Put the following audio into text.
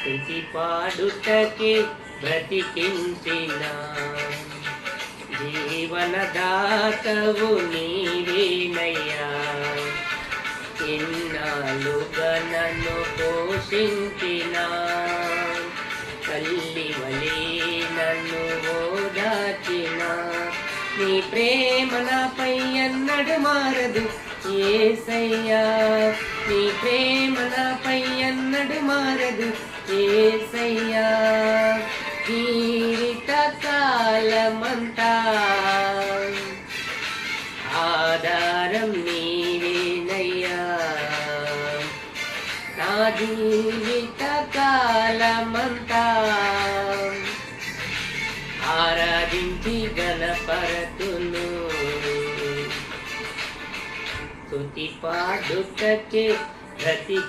స్తుతి పాడుటకే బ్రతికించిన జీవనదాతవు నీవేనయ్యా. ఇన్నాళ్ళుగా నన్ను పోషించిన తల్లి వలె నన్ను ఓదార్చిన నీ ప్రేమ నాపై ఎన్నడు మారదు యేసయ్యా. నీ ప్రేమ నాపై ఎన్నడు మారదు యేసయ్యా. జీవిత కాలమంతా ఆధారం నీవేనయ్యా. నా జీవిత కాలమంతా ఆరాధించి గణపరతును స్తుతి పాడుటకే బ్రతికి